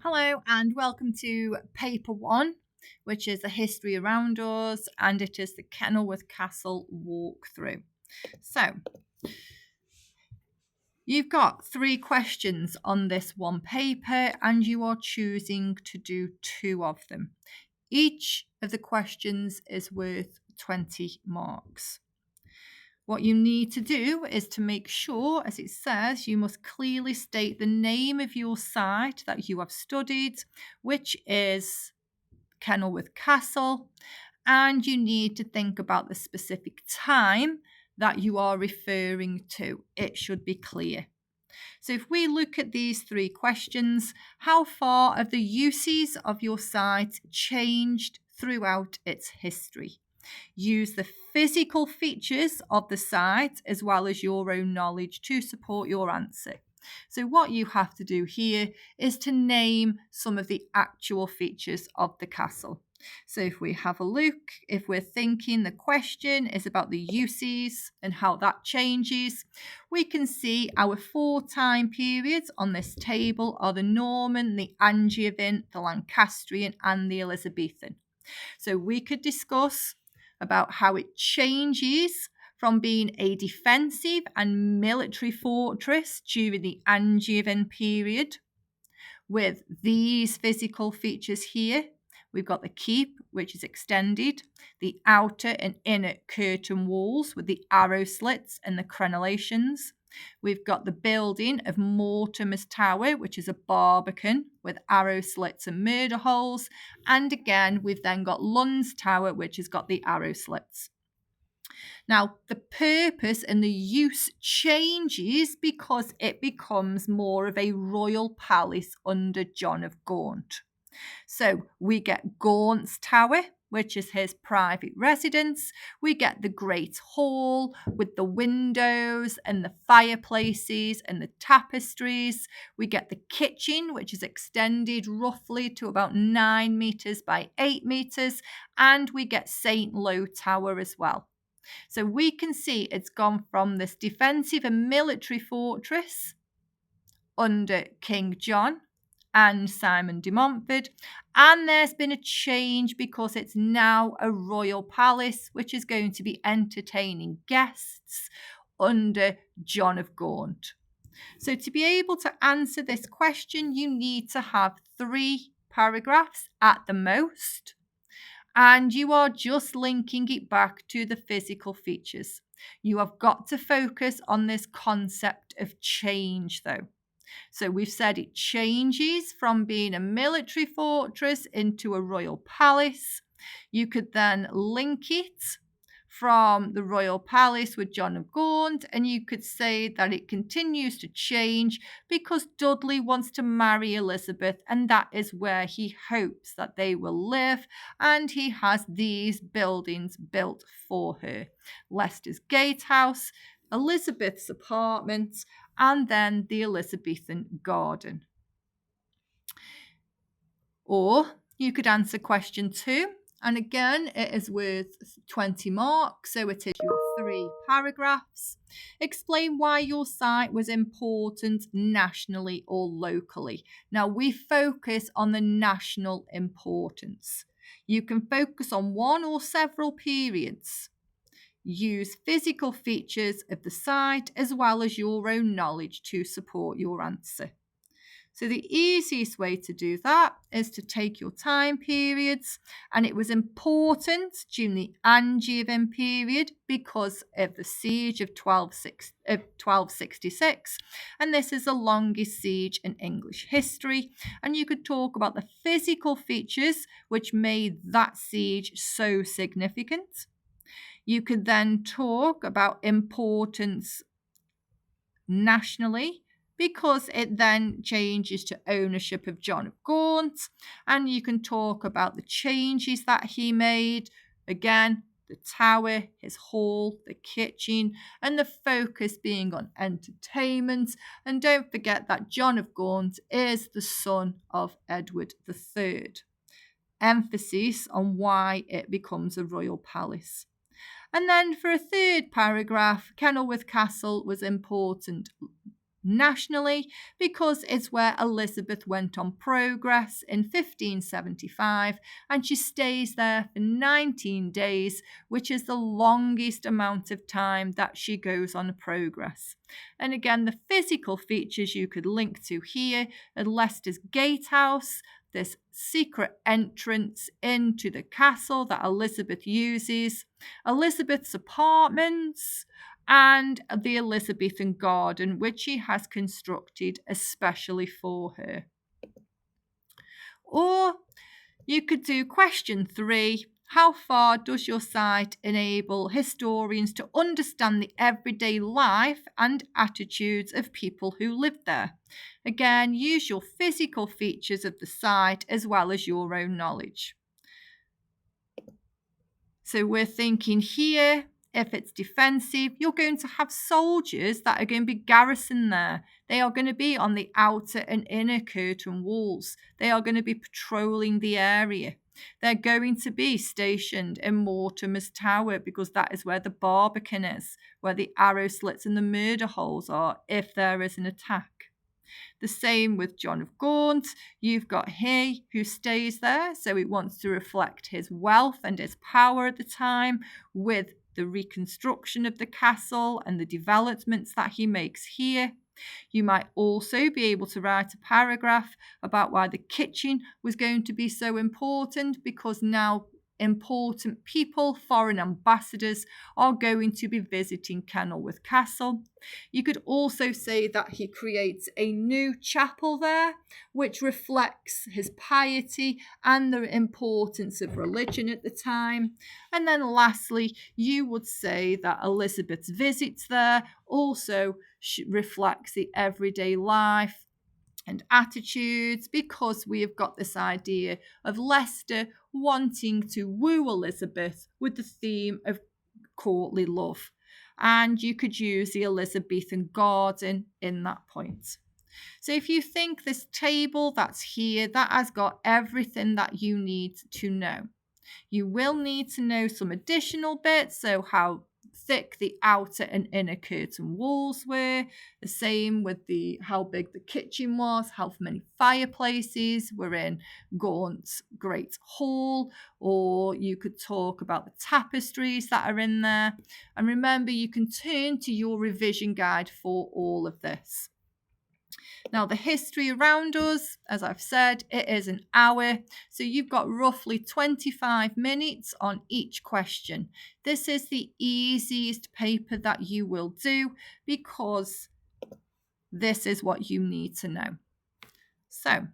Hello and welcome to paper 1, which is the history around us, and it is the Kenilworth Castle walkthrough. So, you've got 3 questions on this one paper and you are choosing to do 2 of them. Each of the questions is worth 20 marks. What you need to do is to make sure, as it says, you must clearly state the name of your site that you have studied, which is Kenilworth Castle, and you need to think about the specific time that you are referring to. It should be clear. So if we look at these 3 questions, how far have the uses of your site changed throughout its history? Use the physical features of the site as well as your own knowledge to support your answer. So what you have to do here is to name some of the actual features of the castle. So if we have a look, if we're thinking the question is about the uses and how that changes, we can see our 4 time periods on this table are the Norman, the Angevin, the Lancastrian and the Elizabethan. So we could discuss about how it changes from being a defensive and military fortress during the Angevin period with these physical features here. We've got the keep, which is extended, the outer and inner curtain walls with the arrow slits and the crenellations. We've got the building of Mortimer's Tower, which is a barbican with arrow slits and murder holes. And again, we've then got Lund's Tower, which has got the arrow slits. Now, the purpose and the use changes because it becomes more of a royal palace under John of Gaunt. So we get Gaunt's Tower, which is his private residence. We get the Great Hall with the windows and the fireplaces and the tapestries. We get the kitchen, which is extended roughly to about 9 metres by 8 metres. And we get St. Lo Tower as well. So we can see it's gone from this defensive and military fortress under King John and Simon de Montfort, and there's been a change because it's now a royal palace which is going to be entertaining guests under John of Gaunt. So to be able to answer this question, you need to have 3 paragraphs at the most, and you are just linking it back to the physical features. You have got to focus on this concept of change though. So we've said it changes from being a military fortress into a royal palace. You could then link it from the royal palace with John of Gaunt, and you could say that it continues to change because Dudley wants to marry Elizabeth, and that is where he hopes that they will live, and he has these buildings built for her. Leicester's Gatehouse, Elizabeth's apartments, and then the Elizabethan garden. Or you could answer question 2, and again it is worth 20 marks, so it is your 3 paragraphs. Explain why your site was important nationally or locally. Now we focus on the national importance. You can focus on one or several periods. Use physical features of the site as well as your own knowledge to support your answer. So the easiest way to do that is to take your time periods, and it was important during the Angevin period because of the siege of 1266, and this is the longest siege in English history, and you could talk about the physical features which made that siege so significant. You could then talk about importance nationally because it then changes to ownership of John of Gaunt, and you can talk about the changes that he made. Again, the tower, his hall, the kitchen, and the focus being on entertainment. And don't forget that John of Gaunt is the son of Edward III. Emphasis on why it becomes a royal palace. And then for a 3rd paragraph, Kenilworth Castle was important nationally because it's where Elizabeth went on progress in 1575, and she stays there for 19 days, which is the longest amount of time that she goes on progress. And again, the physical features you could link to here are Leicester's Gatehouse, this secret entrance into the castle that Elizabeth uses, Elizabeth's apartments, and the Elizabethan garden, which she has constructed especially for her. Or you could do question 3. How far does your site enable historians to understand the everyday life and attitudes of people who live there? Again, use your physical features of the site as well as your own knowledge. So we're thinking here, if it's defensive, you're going to have soldiers that are going to be garrisoned there. They are going to be on the outer and inner curtain walls. They are going to be patrolling the area. They're going to be stationed in Mortimer's Tower because that is where the Barbican is, where the arrow slits and the murder holes are if there is an attack. The same with John of Gaunt. You've got he who stays there, so it wants to reflect his wealth and his power at the time with the reconstruction of the castle and the developments that he makes here. You might also be able to write a paragraph about why the kitchen was going to be so important, because now important people, foreign ambassadors, are going to be visiting Kenilworth Castle. You could also say that he creates a new chapel there, which reflects his piety and the importance of religion at the time. And then lastly, you would say that Elizabeth's visits there also reflects the everyday life and attitudes, because we have got this idea of Leicester wanting to woo Elizabeth with the theme of courtly love. And you could use the Elizabethan garden in that point. So if you think this table that's here, that has got everything that you need to know. You will need to know some additional bits, so how thick the outer and inner curtain walls were, the same with how big the kitchen was, how many fireplaces were in Gaunt's Great Hall, or you could talk about the tapestries that are in there. And remember, you can turn to your revision guide for all of this. Now, the history around us, as I've said, it is an hour. So you've got roughly 25 minutes on each question. This is the easiest paper that you will do because this is what you need to know. So,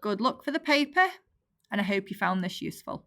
good luck for the paper, and I hope you found this useful.